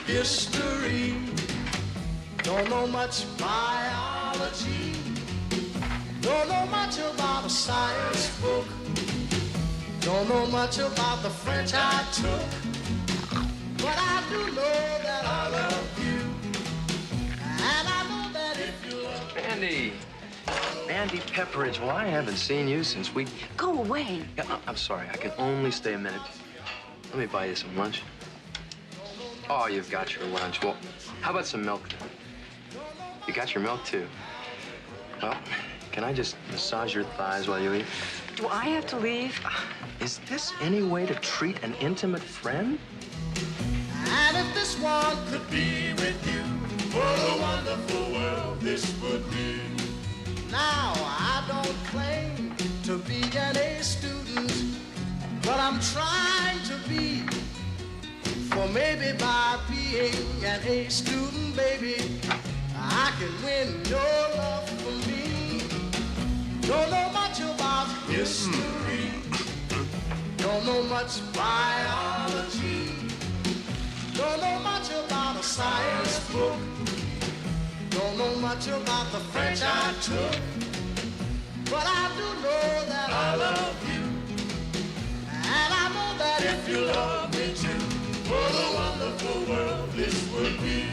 history. Don't know much biology. Don't know much about a science book. Don't know much about the French I took. But I do know that I love you. And I know that if you love me. Andy Pepperidge, well, I haven't seen you since we... Go away. Yeah, I'm sorry, I can only stay a minute. Let me buy you some lunch. Oh, you've got your lunch. Well, how about some milk then? You got your milk, too. Well, can I just massage your thighs while you eat? Do I have to leave? Is this any way to treat an intimate friend? And if this one could be with you, what a wonderful world this would be. Now, I don't claim to be an A student, but I'm trying to be. For maybe by being an A student, baby, I can win your love for me. Don't know much about history. Don't know much biology. Don't know much about a science book. Don't know much about the French I took. But I do know that I love you. And I know that if you love me too, what a wonderful world this would be.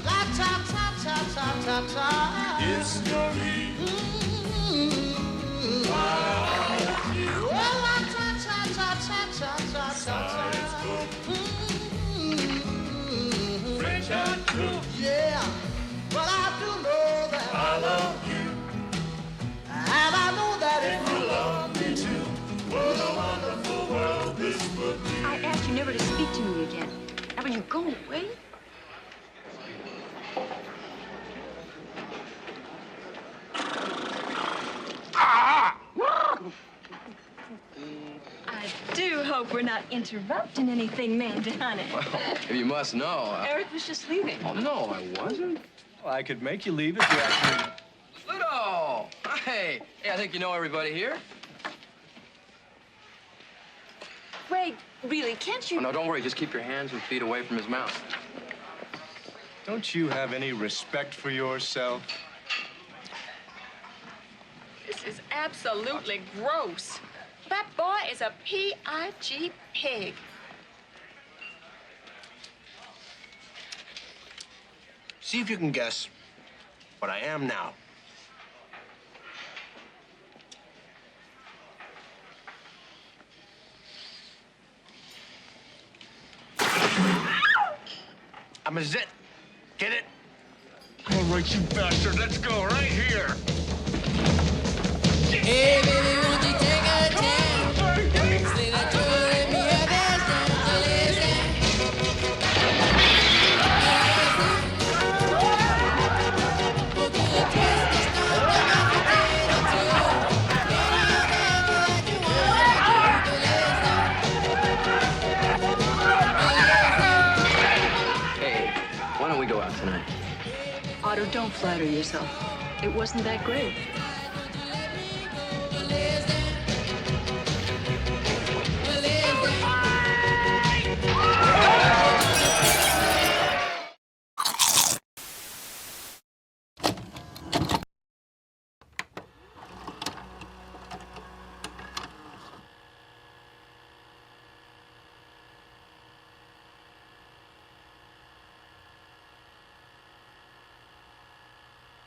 La ta ta ta ta ta ta. History. Biology. Well, la ta ta ta ta ta ta ta. Science book. French I took. Yeah. But I do know that I love you. And I know that if you love me too, what a wonderful world this would be. I asked you never to speak to me again. Now, will you go away? I do hope we're not interrupting anything, Mandy, honey. Well, if you must know... Eric was just leaving. Oh, no, I wasn't. Well, I could make you leave if you actually... Bluto! Hey, I think you know everybody here. Wait, really, can't you... Oh, no, don't worry. Just keep your hands and feet away from his mouth. Don't you have any respect for yourself? This is absolutely gross. That boy is a P.I.G. pig. See if you can guess what I am now. I'm a zit. Get it? All right, you bastard. Let's go right here. Hey, baby, won't you take a chance? Say that you'll let me have that chance to listen. We'll do the twist, the stomp, and the potato too. Any of them that you want, Hey, why don't we go out tonight? Otto, don't flatter yourself. It wasn't that great.